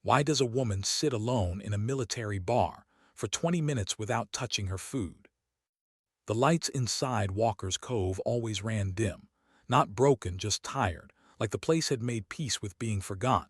Why does a woman sit alone in a military bar for 20 minutes without touching her food? The lights inside Walker's Cove always ran dim, not broken, just tired, like the place had made peace with being forgotten.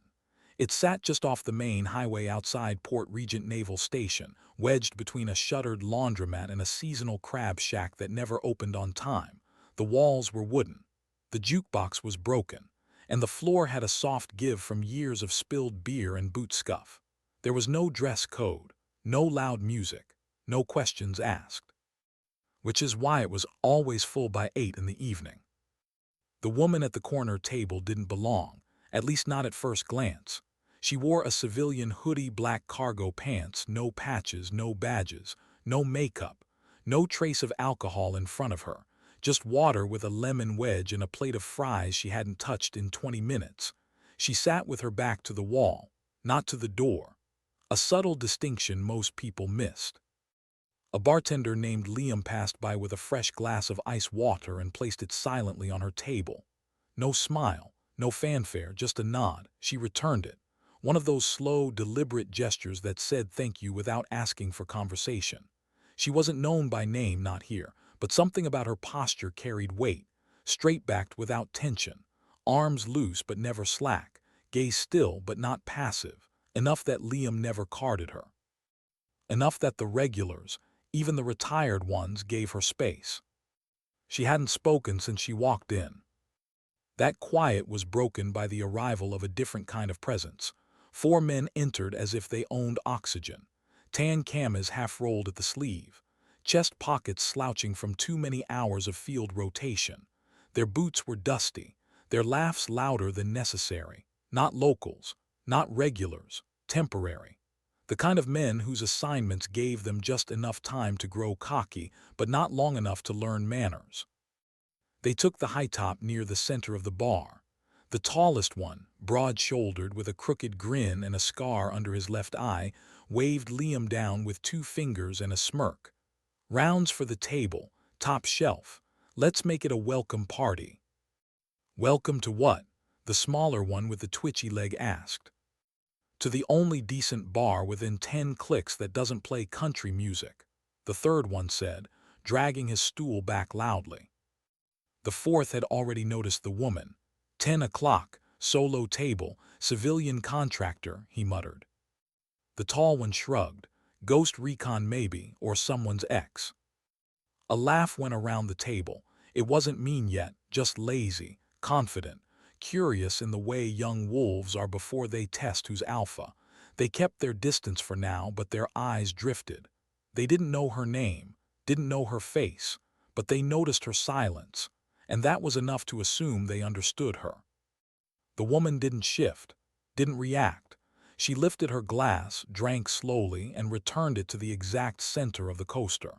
It sat just off the main highway outside Port Regent Naval Station, wedged between a shuttered laundromat and a seasonal crab shack that never opened on time. The walls were wooden. The jukebox was broken, and the floor had a soft give from years of spilled beer and boot scuff. There was no dress code, no loud music, no questions asked. Which is why it was always full by 8 in the evening. The woman at the corner table didn't belong, at least not at first glance. She wore a civilian hoodie, black cargo pants, no patches, no badges, no makeup, no trace of alcohol in front of her, just water with a lemon wedge and a plate of fries she hadn't touched in 20 minutes. She sat with her back to the wall, not to the door, a subtle distinction most people missed. A bartender named Liam passed by with a fresh glass of ice water and placed it silently on her table. No smile, no fanfare, just a nod. She returned it. One of those slow, deliberate gestures that said thank you without asking for conversation. She wasn't known by name, not here, but something about her posture carried weight, straight-backed without tension, arms loose but never slack, gaze still but not passive, enough that Liam never carded her. Enough that the regulars, even the retired ones, gave her space. She hadn't spoken since she walked in. That quiet was broken by the arrival of a different kind of presence. 4 men entered as if they owned oxygen. Tan camas half-rolled at the sleeve, chest pockets slouching from too many hours of field rotation. Their boots were dusty, their laughs louder than necessary. Not locals, not regulars, temporary. The kind of men whose assignments gave them just enough time to grow cocky, but not long enough to learn manners. They took the high top near the center of the bar. The tallest one, broad-shouldered with a crooked grin and a scar under his left eye, waved Liam down with 2 fingers and a smirk. Rounds for the table, top shelf. Let's make it a welcome party. Welcome to what? The smaller one with the twitchy leg asked. To the only decent bar within 10 clicks that doesn't play country music, the third one said, dragging his stool back loudly. The fourth had already noticed the woman. 10 o'clock, solo table, civilian contractor, he muttered. The tall one shrugged. Ghost recon maybe, or someone's ex. A laugh went around the table. It wasn't mean yet, just lazy, confident, curious in the way young wolves are before they test who's alpha. They kept their distance for now, but their eyes drifted. They didn't know her name, didn't know her face, but they noticed her silence, and that was enough to assume they understood her. The woman didn't shift, didn't react. She lifted her glass, drank slowly, and returned it to the exact center of the coaster.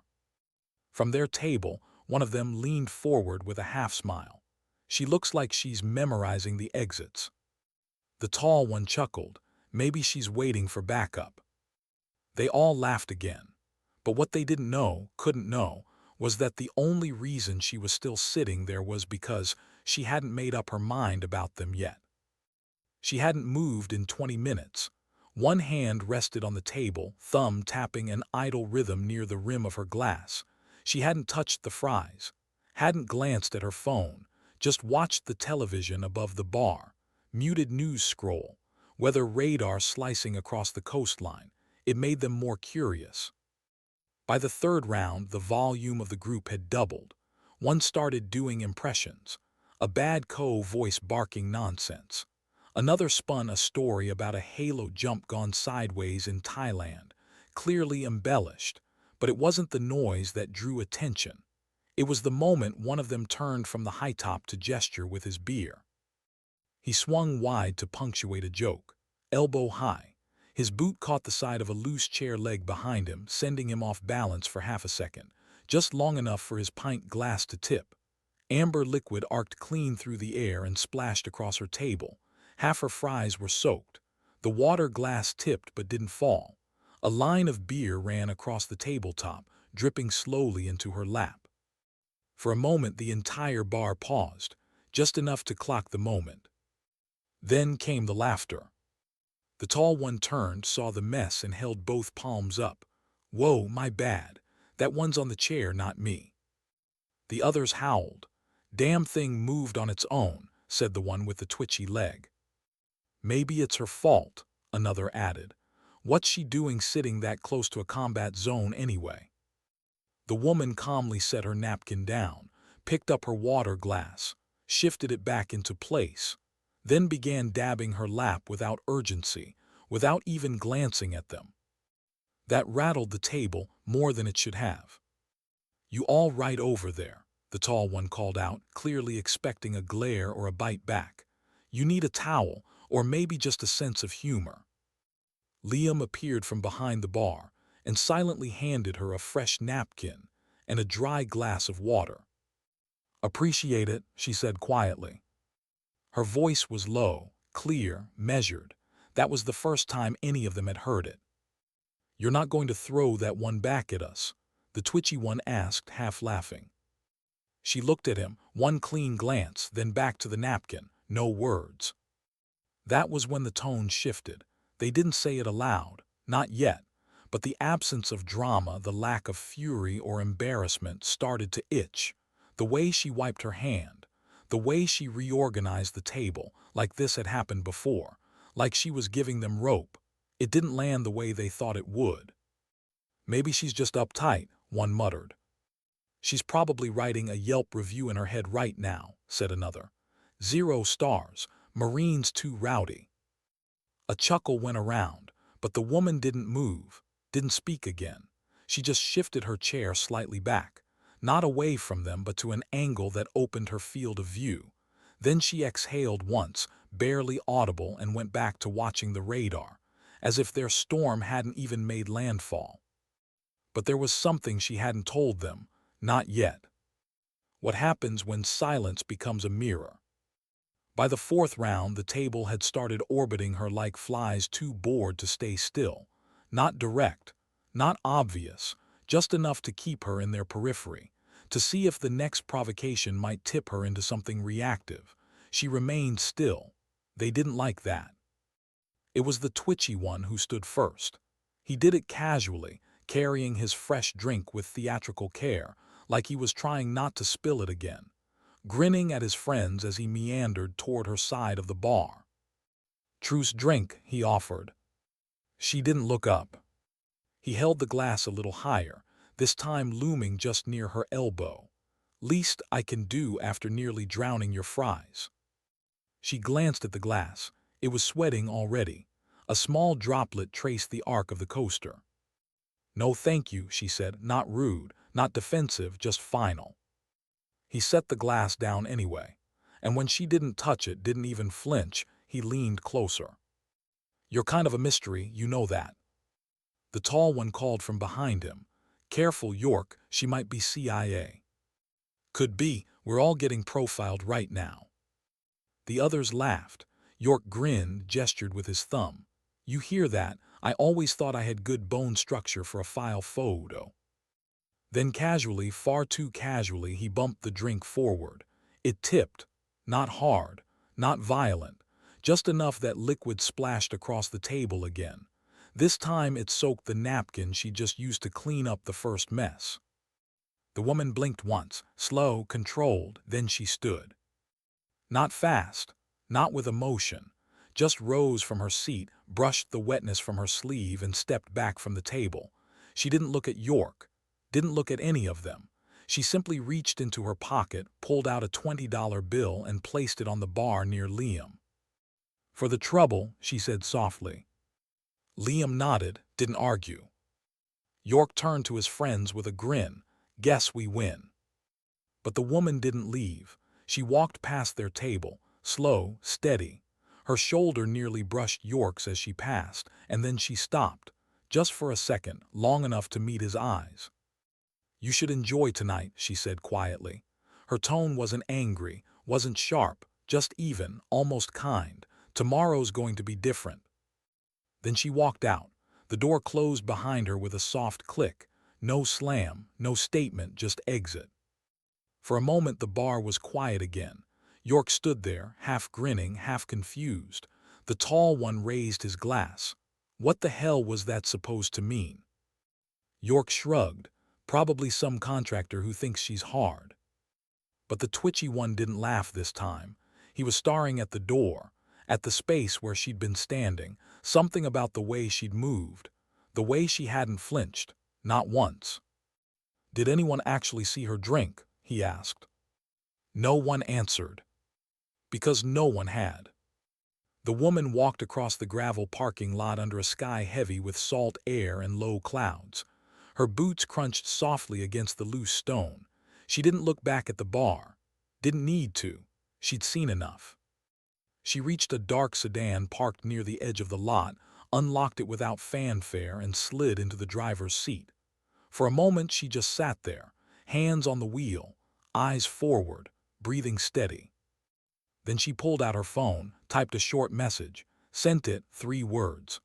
From their table, one of them leaned forward with a half-smile. She looks like she's memorizing the exits. The tall one chuckled. Maybe she's waiting for backup. They all laughed again. But what they didn't know, couldn't know, was that the only reason she was still sitting there was because she hadn't made up her mind about them yet. She hadn't moved in 20 minutes. One hand rested on the table, thumb tapping an idle rhythm near the rim of her glass. She hadn't touched the fries, hadn't glanced at her phone, just watched the television above the bar, muted news scroll, weather radar slicing across the coastline. It made them more curious. By the third round, the volume of the group had doubled. One started doing impressions, a bad voice barking nonsense. Another spun a story about a halo jump gone sideways in Thailand, clearly embellished, but it wasn't the noise that drew attention. It was the moment one of them turned from the high top to gesture with his beer. He swung wide to punctuate a joke, elbow high. His boot caught the side of a loose chair leg behind him, sending him off balance for half a second, just long enough for his pint glass to tip. Amber liquid arced clean through the air and splashed across her table. Half her fries were soaked. The water glass tipped but didn't fall. A line of beer ran across the tabletop, dripping slowly into her lap. For a moment the entire bar paused, just enough to clock the moment. Then came the laughter. The tall one turned, saw the mess, and held both palms up. "Whoa, my bad. That one's on the chair, not me." The others howled. "Damn thing moved on its own," said the one with the twitchy leg. "Maybe it's her fault," another added. "What's she doing sitting that close to a combat zone anyway?" The woman calmly set her napkin down, picked up her water glass, shifted it back into place, then began dabbing her lap without urgency, without even glancing at them. That rattled the table more than it should have. "You all right over there?" the tall one called out, clearly expecting a glare or a bite back. "You need a towel, or maybe just a sense of humor." Liam appeared from behind the bar and silently handed her a fresh napkin and a dry glass of water. "Appreciate it," she said quietly. Her voice was low, clear, measured. That was the first time any of them had heard it. "You're not going to throw that one back at us?" the twitchy one asked, half laughing. She looked at him, one clean glance, then back to the napkin, no words. That was when the tone shifted. They didn't say it aloud, not yet, but the absence of drama, the lack of fury or embarrassment started to itch. The way she wiped her hand, the way she reorganized the table, like this had happened before, like she was giving them rope. It didn't land the way they thought it would. "Maybe she's just uptight," one muttered. "She's probably writing a Yelp review in her head right now," said another. "0 stars, Marine's too rowdy." A chuckle went around, but the woman didn't move, didn't speak again. She just shifted her chair slightly back, not away from them but to an angle that opened her field of view. Then she exhaled once, barely audible, and went back to watching the radar, as if their storm hadn't even made landfall. But there was something she hadn't told them, not yet. What happens when silence becomes a mirror? By the fourth round, the table had started orbiting her like flies too bored to stay still. Not direct, not obvious, just enough to keep her in their periphery, to see if the next provocation might tip her into something reactive. She remained still. They didn't like that. It was the twitchy one who stood first. He did it casually, carrying his fresh drink with theatrical care, like he was trying not to spill it again, grinning at his friends as he meandered toward her side of the bar. "Truce drink," he offered. She didn't look up. He held the glass a little higher, this time looming just near her elbow. "Least I can do after nearly drowning your fries." She glanced at the glass. It was sweating already. A small droplet traced the arc of the coaster. "No thank you," she said, not rude, not defensive, just final. He set the glass down anyway, and when she didn't touch it, didn't even flinch, he leaned closer. "You're kind of a mystery, you know that." The tall one called from behind him. "Careful, York, she might be CIA." "Could be, we're all getting profiled right now." The others laughed. York grinned, gestured with his thumb. "You hear that? I always thought I had good bone structure for a file photo." Then casually, far too casually, he bumped the drink forward. It tipped. Not hard, not violent, just enough that liquid splashed across the table again. This time it soaked the napkin she just used to clean up the first mess. The woman blinked once, slow, controlled, then she stood. Not fast, not with emotion, just rose from her seat, brushed the wetness from her sleeve, and stepped back from the table. She didn't look at York, didn't look at any of them. She simply reached into her pocket, pulled out a $20 bill, and placed it on the bar near Liam. "For the trouble," she said softly. Liam nodded, didn't argue. York turned to his friends with a grin. "Guess we win." But the woman didn't leave. She walked past their table, slow, steady. Her shoulder nearly brushed York's as she passed, and then she stopped, just for a second, long enough to meet his eyes. "You should enjoy tonight," she said quietly. Her tone wasn't angry, wasn't sharp, just even, almost kind. "Tomorrow's going to be different." Then she walked out. The door closed behind her with a soft click. No slam, no statement, just exit. For a moment the bar was quiet again. York stood there, half grinning, half confused. The tall one raised his glass. What the hell was that supposed to mean? York shrugged. Probably some contractor who thinks she's hard. But the twitchy one didn't laugh this time. He was staring at the door, at the space where she'd been standing, something about the way she'd moved, the way she hadn't flinched, not once. Did anyone actually see her drink? He asked. No one answered. Because no one had. The woman walked across the gravel parking lot under a sky heavy with salt air and low clouds. Her boots crunched softly against the loose stone. She didn't look back at the bar. Didn't need to. She'd seen enough. She reached a dark sedan parked near the edge of the lot, unlocked it without fanfare, and slid into the driver's seat. For a moment she just sat there, hands on the wheel, eyes forward, breathing steady. Then she pulled out her phone, typed a short message, sent it, 3 words.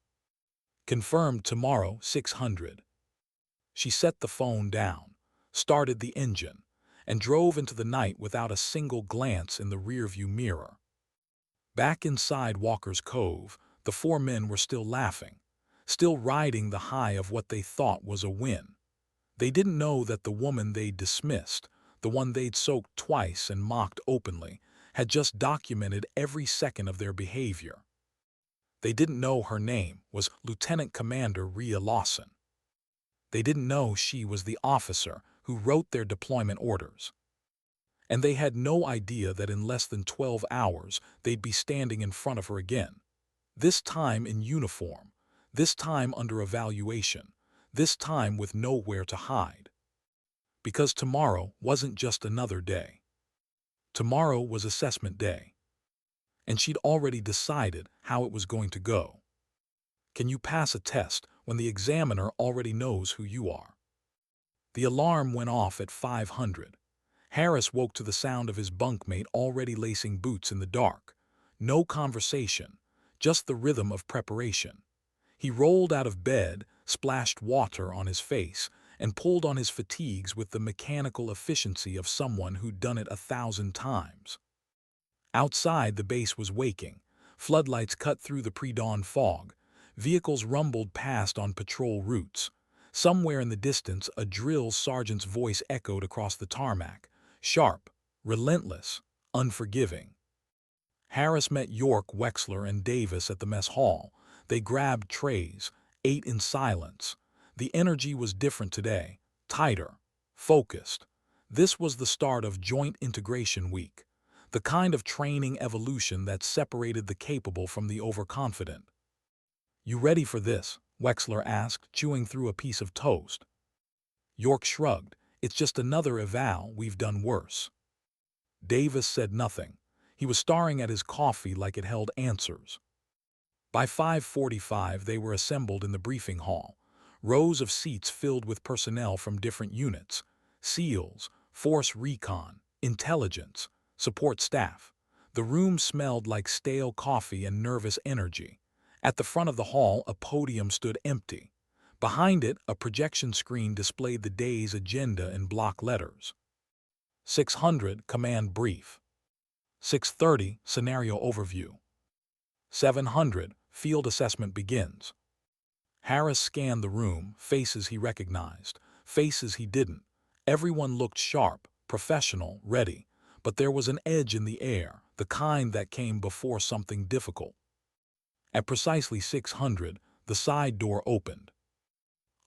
Confirmed tomorrow, 600. She set the phone down, started the engine, and drove into the night without a single glance in the rearview mirror. Back inside Walker's Cove, the 4 men were still laughing, still riding the high of what they thought was a win. They didn't know that the woman they'd dismissed, the one they'd soaked twice and mocked openly, had just documented every second of their behavior. They didn't know her name was Lieutenant Commander Rhea Lawson. They didn't know she was the officer who wrote their deployment orders. And they had no idea that in less than 12 hours they'd be standing in front of her again. This time in uniform, this time under evaluation, this time with nowhere to hide. Because tomorrow wasn't just another day. Tomorrow was assessment day. And she'd already decided how it was going to go. Can you pass a test when the examiner already knows who you are? The alarm went off at 500. Harris woke to the sound of his bunkmate already lacing boots in the dark. No conversation, just the rhythm of preparation. He rolled out of bed, splashed water on his face, and pulled on his fatigues with the mechanical efficiency of someone who'd done it 1,000 times. Outside, the base was waking. Floodlights cut through the pre-dawn fog. Vehicles rumbled past on patrol routes. Somewhere in the distance, a drill sergeant's voice echoed across the tarmac. Sharp, relentless, unforgiving. Harris met York, Wexler, and Davis at the mess hall. They grabbed trays, ate in silence. The energy was different today, tighter, focused. This was the start of Joint Integration Week, the kind of training evolution that separated the capable from the overconfident. You ready for this? Wexler asked, chewing through a piece of toast. York shrugged. It's just another eval, we've done worse. Davis said nothing. He was staring at his coffee like it held answers. By 5:45 they were assembled in the briefing hall. Rows of seats filled with personnel from different units, SEALs, Force Recon, Intelligence, support staff. The room smelled like stale coffee and nervous energy. At the front of the hall, a podium stood empty. Behind it, a projection screen displayed the day's agenda in block letters. 600, Command Brief. 6:30, Scenario Overview. 700, Field Assessment begins. Harris scanned the room, faces he recognized, faces he didn't. Everyone looked sharp, professional, ready, but there was an edge in the air, the kind that came before something difficult. At precisely 600, the side door opened.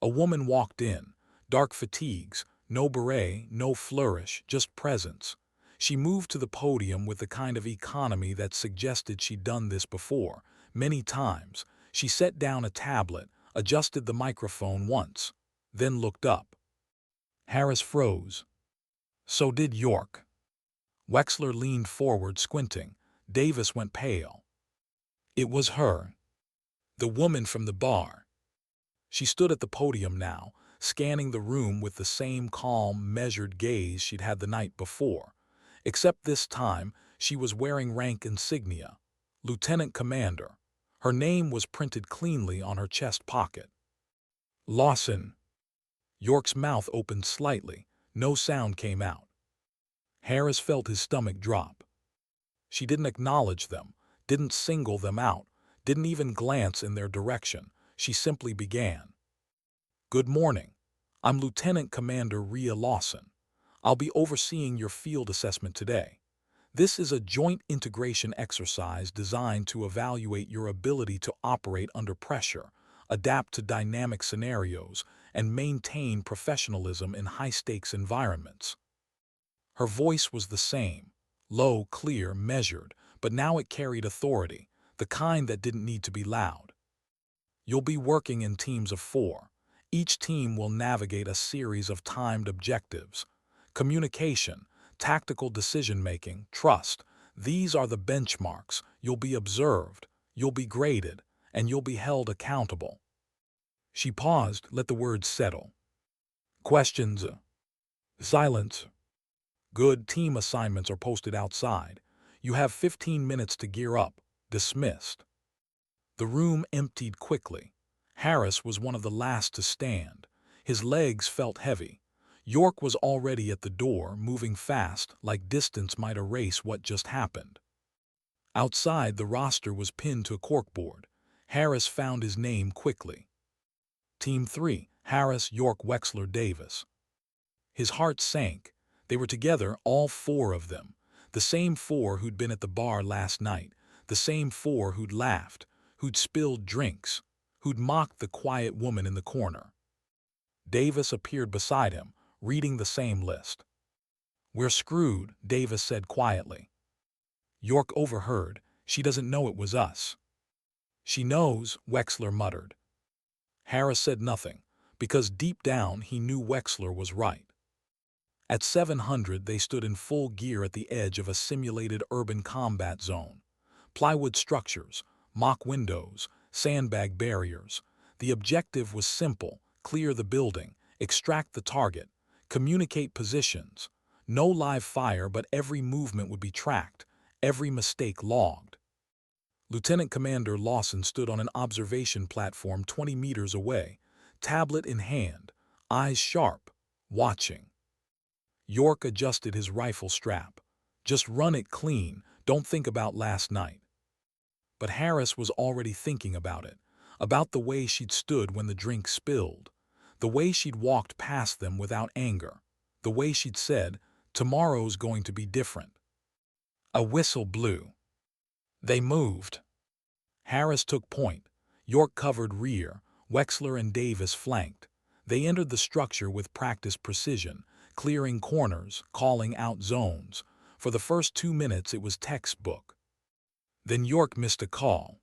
A woman walked in, dark fatigues, no beret, no flourish, just presence. She moved to the podium with the kind of economy that suggested she'd done this before, many times. She set down a tablet, adjusted the microphone once, then looked up. Harris froze. So did York. Wexler leaned forward, squinting. Davis went pale. It was her. The woman from the bar. She stood at the podium now, scanning the room with the same calm, measured gaze she'd had the night before. Except this time, she was wearing rank insignia. Lieutenant Commander. Her name was printed cleanly on her chest pocket. Lawson. York's mouth opened slightly. No sound came out. Harris felt his stomach drop. She didn't acknowledge them, didn't single them out, didn't even glance in their direction. She simply began. "Good morning. I'm Lieutenant Commander Rhea Lawson. I'll be overseeing your field assessment today. This is a joint integration exercise designed to evaluate your ability to operate under pressure, adapt to dynamic scenarios, and maintain professionalism in high-stakes environments." Her voice was the same, low, clear, measured, but now it carried authority, the kind that didn't need to be loud. "You'll be working in teams of 4. Each team will navigate a series of timed objectives. Communication, tactical decision-making, trust. These are the benchmarks. You'll be observed, you'll be graded, and you'll be held accountable." She paused, let the words settle. "Questions?" Silence. "Good. Team assignments are posted outside. You have 15 minutes to gear up." Dismissed. The room emptied quickly. Harris was one of the last to stand. His legs felt heavy. York was already at the door, moving fast, like distance might erase what just happened. Outside, the roster was pinned to a corkboard. Harris found his name quickly. Team 3, Harris, York, Wexler, Davis. His heart sank. They were together, all 4 of them. The same 4 who'd been at the bar last night. The same 4 who'd laughed, who'd spilled drinks, who'd mocked the quiet woman in the corner. Davis appeared beside him, reading the same list. "We're screwed," Davis said quietly. York overheard. "She doesn't know it was us." "She knows," Wexler muttered. Harris said nothing, because deep down he knew Wexler was right. At 700, they stood in full gear at the edge of a simulated urban combat zone. Plywood structures, mock windows, sandbag barriers. The objective was simple: clear the building, extract the target, communicate positions. No live fire, but every movement would be tracked, every mistake logged. Lieutenant Commander Lawson stood on an observation platform 20 meters away, tablet in hand, eyes sharp, watching. York adjusted his rifle strap. "Just run it clean, don't think about last night." But Harris was already thinking about it, about the way she'd stood when the drink spilled, the way she'd walked past them without anger, the way she'd said, "Tomorrow's going to be different." A whistle blew. They moved. Harris took point. York covered rear. Wexler and Davis flanked. They entered the structure with practiced precision, clearing corners, calling out zones. For the first 2 minutes it was textbook. Then York missed a call.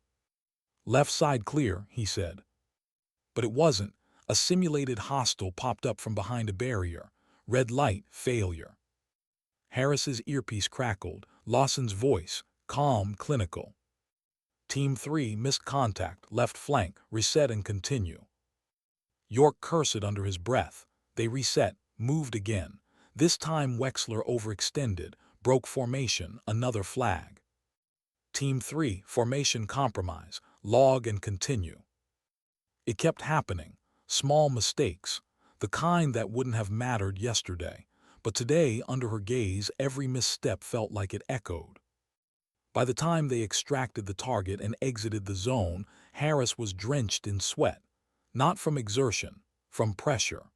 "Left side clear," he said. But it wasn't. A simulated hostile popped up from behind a barrier. Red light, failure. Harris's earpiece crackled. Lawson's voice, calm, clinical. "Team 3, missed contact, left flank, reset and continue." York cursed under his breath. They reset, moved again. This time Wexler overextended, broke formation, another flag. "Team 3, formation compromise, log and continue." It kept happening. Small mistakes, the kind that wouldn't have mattered yesterday. But today, under her gaze, every misstep felt like it echoed. By the time they extracted the target and exited the zone, Harris was drenched in sweat. Not from exertion, from pressure.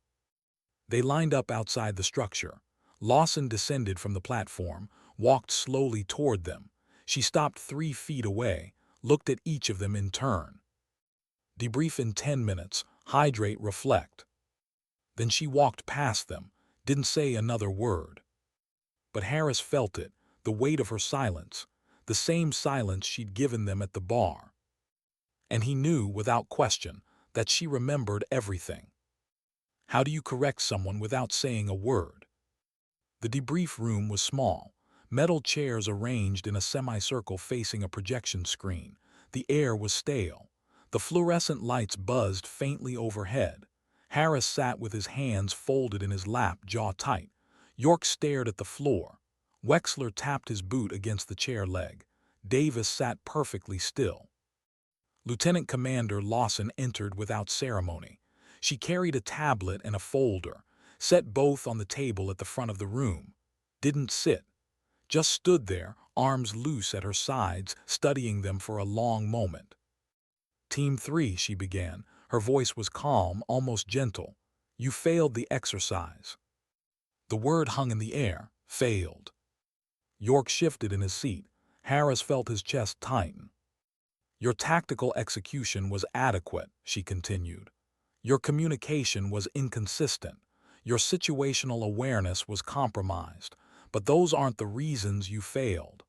They lined up outside the structure. Lawson descended from the platform, walked slowly toward them. She stopped 3 feet away, looked at each of them in turn. "Debrief in 10 minutes, hydrate, reflect." Then she walked past them, didn't say another word. But Harris felt it, the weight of her silence, the same silence she'd given them at the bar. And he knew, without question, that she remembered everything. How do you correct someone without saying a word? The debrief room was small, metal chairs arranged in a semicircle facing a projection screen. The air was stale. The fluorescent lights buzzed faintly overhead. Harris sat with his hands folded in his lap, jaw tight. York stared at the floor. Wexler tapped his boot against the chair leg. Davis sat perfectly still. Lieutenant Commander Lawson entered without ceremony. She carried a tablet and a folder, set both on the table at the front of the room. Didn't sit. Just stood there, arms loose at her sides, studying them for a long moment. Team 3, she began. Her voice was calm, almost gentle. You failed the exercise. The word hung in the air. Failed. York shifted in his seat. Harris felt his chest tighten. Your tactical execution was adequate, she continued. Your communication was inconsistent. Your situational awareness was compromised. But those aren't the reasons you failed.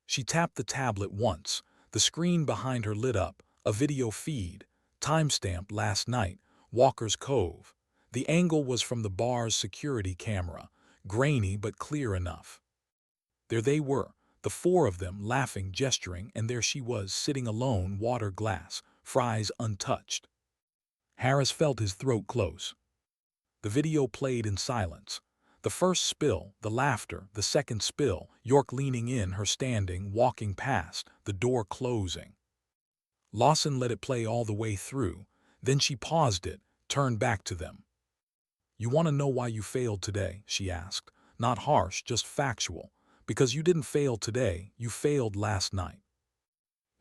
She tapped the tablet once. The screen behind her lit up. A video feed. Timestamp last night. Walker's Cove. The angle was from the bar's security camera. Grainy but clear enough. There they were, the four of them, laughing, gesturing, and there she was, sitting alone, water glass, fries untouched. Harris felt his throat close. The video played in silence. The first spill, the laughter, the second spill, York leaning in, her standing, walking past, the door closing. Lawson let it play all the way through. Then she paused it, turned back to them. You want to know why you failed today? She asked. Not harsh, just factual. Because you didn't fail today, you failed last night.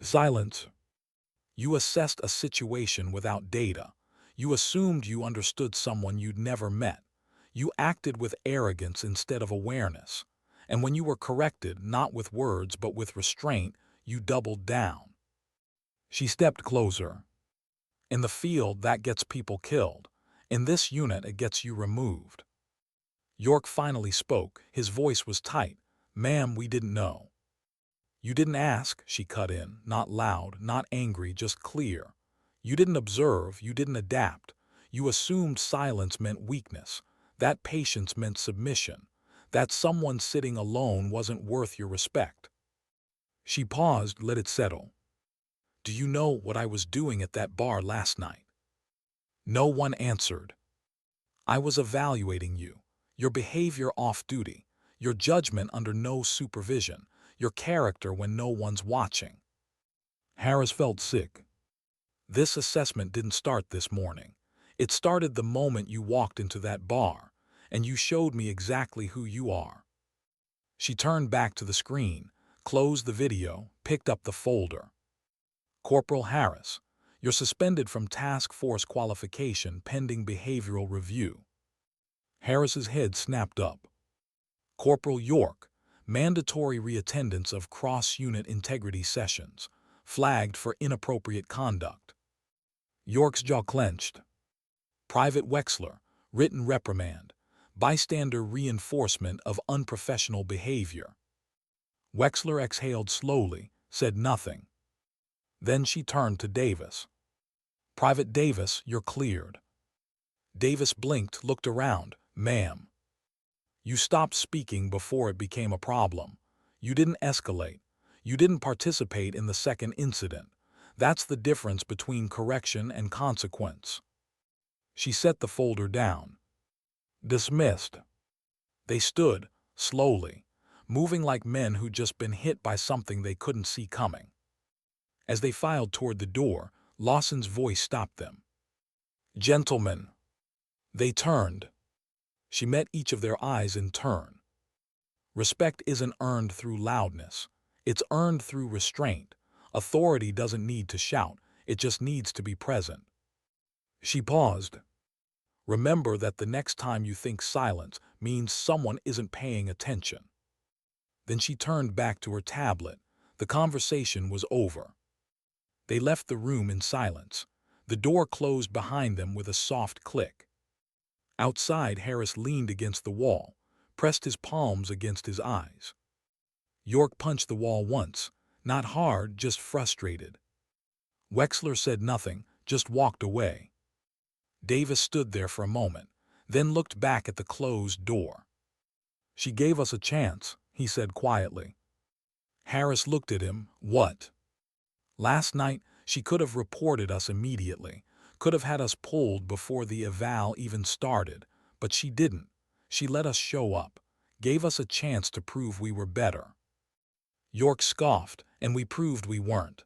Silence. You assessed a situation without data. You assumed you understood someone you'd never met. You acted with arrogance instead of awareness. And when you were corrected, not with words but with restraint, you doubled down. She stepped closer. In the field, that gets people killed. In this unit, it gets you removed. York finally spoke. His voice was tight. Ma'am, we didn't know. You didn't ask, she cut in, not loud, not angry, just clear. You didn't observe, you didn't adapt. You assumed silence meant weakness. That patience meant submission. That someone sitting alone wasn't worth your respect. She paused, let it settle. Do you know what I was doing at that bar last night? No one answered. I was evaluating you, your behavior off duty, your judgment under no supervision, your character when no one's watching. Harris felt sick. This assessment didn't start this morning. It started the moment you walked into that bar, and you showed me exactly who you are. She turned back to the screen, closed the video, picked up the folder. Corporal Harris, you're suspended from task force qualification pending behavioral review. Harris's head snapped up. Corporal York, mandatory reattendance of cross-unit integrity sessions, flagged for inappropriate conduct. York's jaw clenched. Private Wexler, written reprimand, bystander reinforcement of unprofessional behavior. Wexler exhaled slowly, said nothing. Then she turned to Davis. Private Davis, you're cleared. Davis blinked, looked around. Ma'am. You stopped speaking before it became a problem. You didn't escalate. You didn't participate in the second incident. That's the difference between correction and consequence. She set the folder down. Dismissed. They stood, slowly, moving like men who'd just been hit by something they couldn't see coming. As they filed toward the door, Lawson's voice stopped them. Gentlemen. They turned. She met each of their eyes in turn. Respect isn't earned through loudness. It's earned through restraint. Authority doesn't need to shout. It just needs to be present. She paused. Remember that the next time you think silence means someone isn't paying attention. Then she turned back to her tablet. The conversation was over. They left the room in silence. The door closed behind them with a soft click. Outside, Harris leaned against the wall, pressed his palms against his eyes. York punched the wall once, not hard, just frustrated. Wexler said nothing, just walked away. Davis stood there for a moment, then looked back at the closed door. She gave us a chance, he said quietly. Harris looked at him. What? Last night, she could have reported us immediately, could have had us pulled before the eval even started, but she didn't. She let us show up, gave us a chance to prove we were better. York scoffed, and we proved we weren't.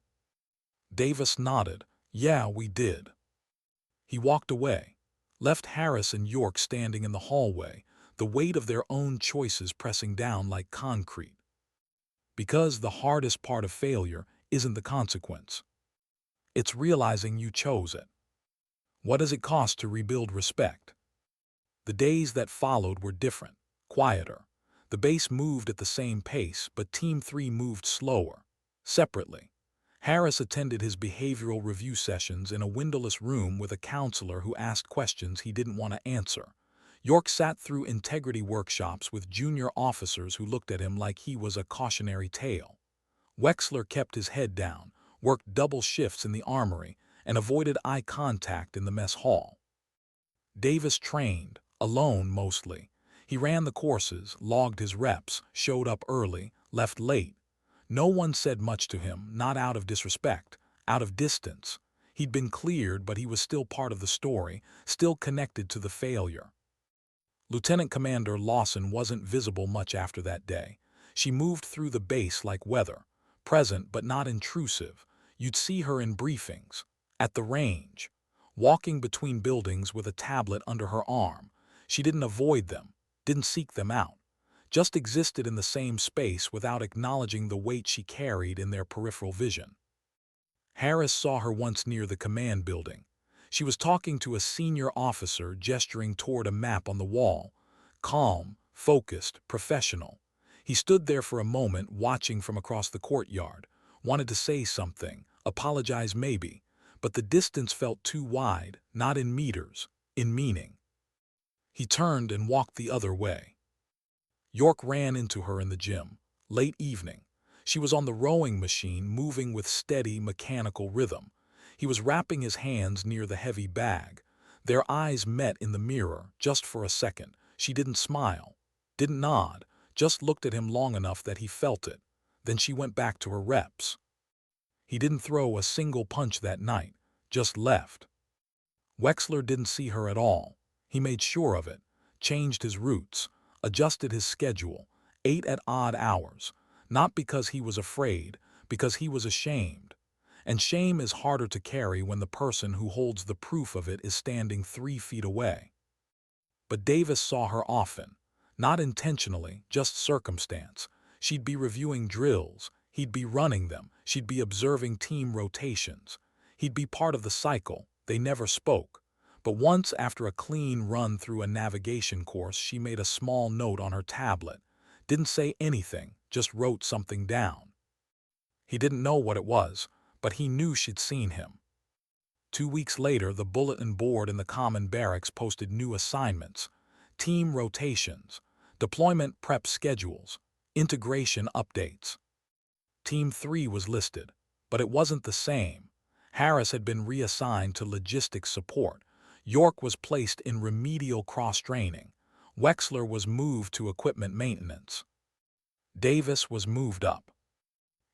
Davis nodded. Yeah, we did. He walked away, left Harris and York standing in the hallway, the weight of their own choices pressing down like concrete. Because the hardest part of failure isn't the consequence. It's realizing you chose it. What does it cost to rebuild respect? The days that followed were different, quieter. The base moved at the same pace, but Team 3 moved slower, separately. Harris attended his behavioral review sessions in a windowless room with a counselor who asked questions he didn't want to answer. York sat through integrity workshops with junior officers who looked at him like he was a cautionary tale. Wexler kept his head down, worked double shifts in the armory, and avoided eye contact in the mess hall. Davis trained, alone mostly. He ran the courses, logged his reps, showed up early, left late. No one said much to him, not out of disrespect, out of distance. He'd been cleared, but he was still part of the story, still connected to the failure. Lieutenant Commander Lawson wasn't visible much after that day. She moved through the base like weather, present but not intrusive. You'd see her in briefings, at the range, walking between buildings with a tablet under her arm. She didn't avoid them, didn't seek them out, just existed in the same space without acknowledging the weight she carried in their peripheral vision. Harris saw her once near the command building. She was talking to a senior officer, gesturing toward a map on the wall. Calm, focused, professional. He stood there for a moment, watching from across the courtyard. Wanted to say something, apologize maybe, but the distance felt too wide, not in meters, in meaning. He turned and walked the other way. York ran into her in the gym, late evening. She was on the rowing machine, moving with steady, mechanical rhythm. He was wrapping his hands near the heavy bag. Their eyes met in the mirror, just for a second. She didn't smile, didn't nod, just looked at him long enough that he felt it. Then she went back to her reps. He didn't throw a single punch that night, just left. Wexler didn't see her at all. He made sure of it, changed his routes, adjusted his schedule, ate at odd hours, not because he was afraid, because he was ashamed. And shame is harder to carry when the person who holds the proof of it is standing 3 feet away. But Davis saw her often, not intentionally, just circumstance. She'd be reviewing drills, he'd be running them, she'd be observing team rotations. He'd be part of the cycle. They never spoke. But once, after a clean run through a navigation course, she made a small note on her tablet. Didn't say anything, just wrote something down. He didn't know what it was, but he knew she'd seen him. 2 weeks later, the bulletin board in the common barracks posted new assignments, team rotations, deployment prep schedules, integration updates. Team 3 was listed, but it wasn't the same. Harris had been reassigned to logistics support. York was placed in remedial cross-training. Wexler was moved to equipment maintenance. Davis was moved up.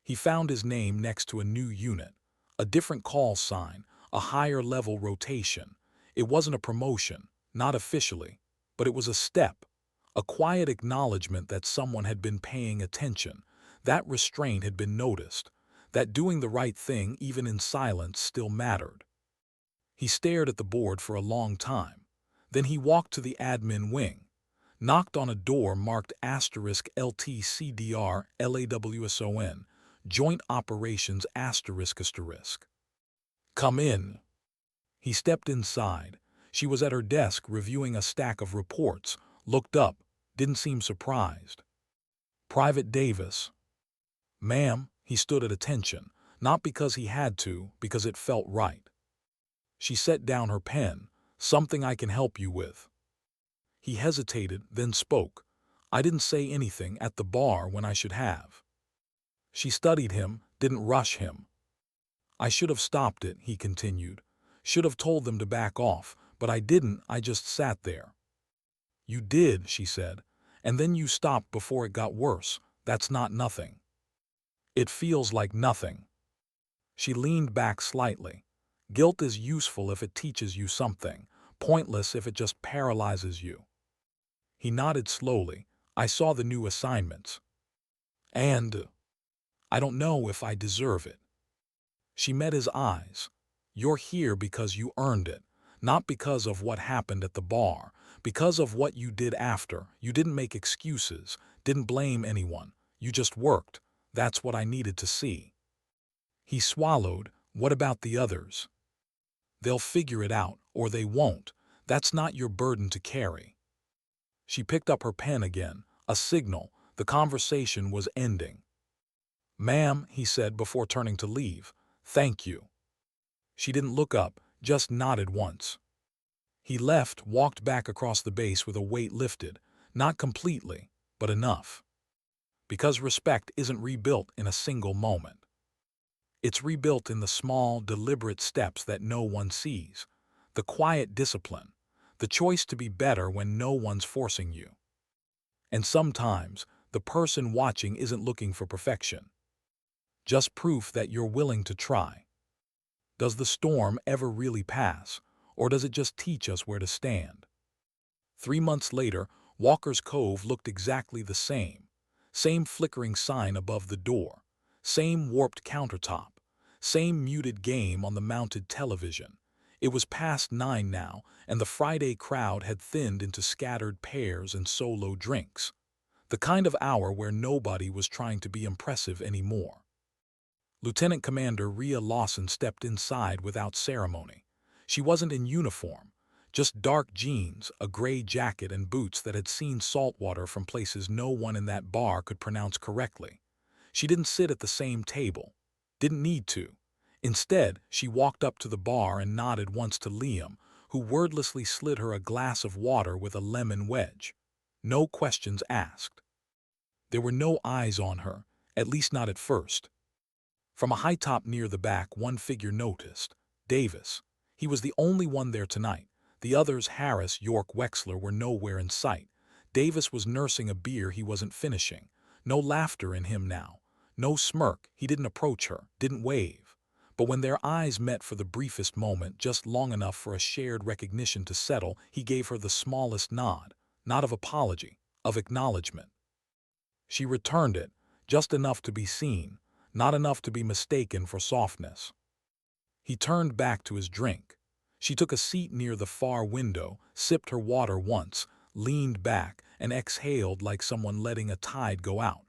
He found his name next to a new unit, a different call sign, a higher-level rotation. It wasn't a promotion, not officially, but it was a step, a quiet acknowledgement that someone had been paying attention, that restraint had been noticed, that doing the right thing, even in silence, still mattered. He stared at the board for a long time. Then he walked to the admin wing, knocked on a door marked *LTCDR LAWSON, Joint Operations ***. Come in. He stepped inside. She was at her desk reviewing a stack of reports, looked up, didn't seem surprised. Private Davis. Ma'am, he stood at attention, not because he had to, because it felt right. She set down her pen. Something I can help you with. He hesitated, then spoke. I didn't say anything at the bar when I should have. She studied him, didn't rush him. I should have stopped it, he continued. Should have told them to back off, but I didn't, I just sat there. You did, she said, and then you stopped before it got worse. That's not nothing. It feels like nothing. She leaned back slightly. Guilt is useful if it teaches you something, pointless if it just paralyzes you. He nodded slowly. I saw the new assignments. And I don't know if I deserve it. She met his eyes. You're here because you earned it, not because of what happened at the bar, because of what you did after. You didn't make excuses, didn't blame anyone. You just worked. That's what I needed to see. He swallowed, What about the others? They'll figure it out, or they won't. That's not your burden to carry. She picked up her pen again, a signal. The conversation was ending. "Ma'am," he said before turning to leave, "thank you." She didn't look up, just nodded once. He left, walked back across the base with a weight lifted, not completely, but enough. Because respect isn't rebuilt in a single moment. It's rebuilt in the small, deliberate steps that no one sees, the quiet discipline, the choice to be better when no one's forcing you. And sometimes, the person watching isn't looking for perfection, just proof that you're willing to try. Does the storm ever really pass, or does it just teach us where to stand? 3 months later, Walker's Cove looked exactly the same. Same flickering sign above the door, same warped countertop, same muted game on the mounted television. It was past 9 now, and the Friday crowd had thinned into scattered pairs and solo drinks. The kind of hour where nobody was trying to be impressive anymore. Lieutenant Commander Rhea Lawson stepped inside without ceremony. She wasn't in uniform, just dark jeans, a gray jacket, and boots that had seen salt water from places no one in that bar could pronounce correctly. She didn't sit at the same table. Didn't need to. Instead, she walked up to the bar and nodded once to Liam, who wordlessly slid her a glass of water with a lemon wedge. No questions asked. There were no eyes on her, at least not at first. From a high top near the back, one figure noticed. Davis. He was the only one there tonight. The others, Harris, York, Wexler, were nowhere in sight. Davis was nursing a beer he wasn't finishing. No laughter in him now. No smirk. He didn't approach her, didn't wave. But when their eyes met for the briefest moment, just long enough for a shared recognition to settle, he gave her the smallest nod. Not of apology, of acknowledgement. She returned it, just enough to be seen, not enough to be mistaken for softness. He turned back to his drink. She took a seat near the far window, sipped her water once, leaned back, and exhaled like someone letting a tide go out.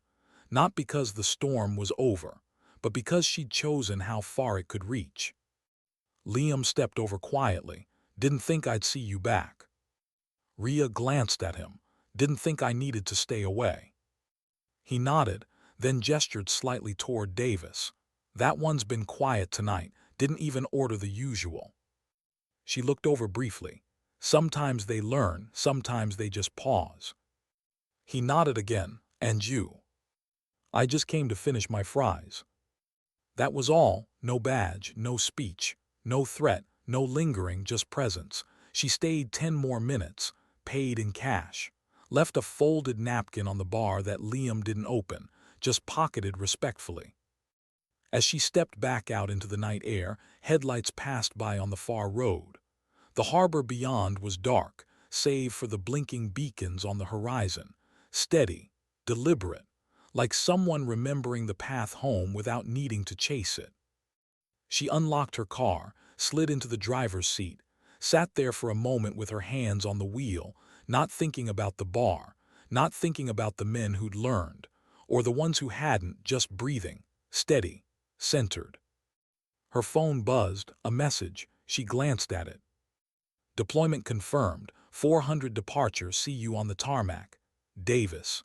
Not because the storm was over, but because she'd chosen how far it could reach. Liam stepped over quietly. "Didn't think I'd see you back." Rhea glanced at him. "Didn't think I needed to stay away." He nodded, then gestured slightly toward Davis. "That one's been quiet tonight, didn't even order the usual." She looked over briefly. Sometimes they learn, sometimes they just pause. He nodded again. "And you?" "I just came to finish my fries." That was all. No badge, no speech, no threat, no lingering, just presence. She stayed 10 more minutes, paid in cash. Left a folded napkin on the bar that Liam didn't open, just pocketed respectfully. As she stepped back out into the night air, headlights passed by on the far road. The harbor beyond was dark, save for the blinking beacons on the horizon, steady, deliberate, like someone remembering the path home without needing to chase it. She unlocked her car, slid into the driver's seat, sat there for a moment with her hands on the wheel, not thinking about the bar, not thinking about the men who'd learned, or the ones who hadn't, just breathing, steady, centered. Her phone buzzed, a message. She glanced at it. "Deployment confirmed. 400 departure. See you on the tarmac. Davis."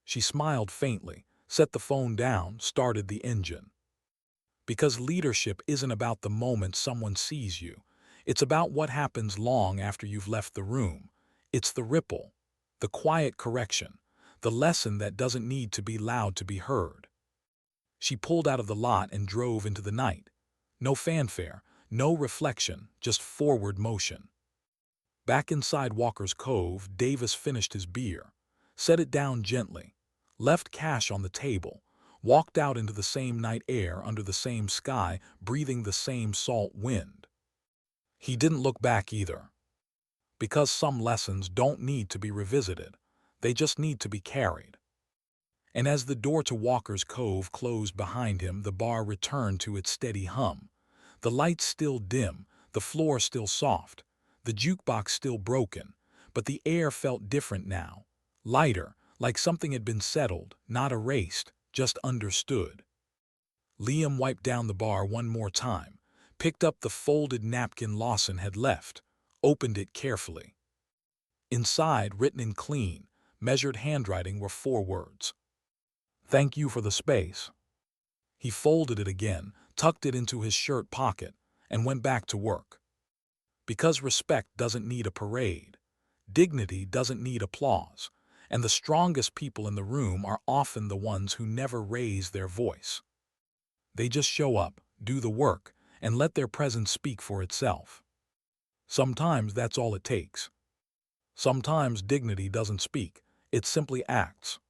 She smiled faintly, set the phone down, started the engine. Because leadership isn't about the moment someone sees you. It's about what happens long after you've left the room. It's the ripple, the quiet correction, the lesson that doesn't need to be loud to be heard. She pulled out of the lot and drove into the night. No fanfare, no reflection, just forward motion. Back inside Walker's Cove, Davis finished his beer, set it down gently, left cash on the table, walked out into the same night air under the same sky, breathing the same salt wind. He didn't look back either. Because some lessons don't need to be revisited, they just need to be carried. And as the door to Walker's Cove closed behind him, the bar returned to its steady hum. The lights still dim, the floor still soft, the jukebox still broken, but the air felt different now, lighter, like something had been settled, not erased, just understood. Liam wiped down the bar one more time, picked up the folded napkin Lawson had left, opened it carefully. Inside, written in clean, measured handwriting, were 4 words. "Thank you for the space." He folded it again, tucked it into his shirt pocket, and went back to work. Because respect doesn't need a parade, dignity doesn't need applause, and the strongest people in the room are often the ones who never raise their voice. They just show up, do the work, and let their presence speak for itself. Sometimes that's all it takes. Sometimes dignity doesn't speak, it simply acts.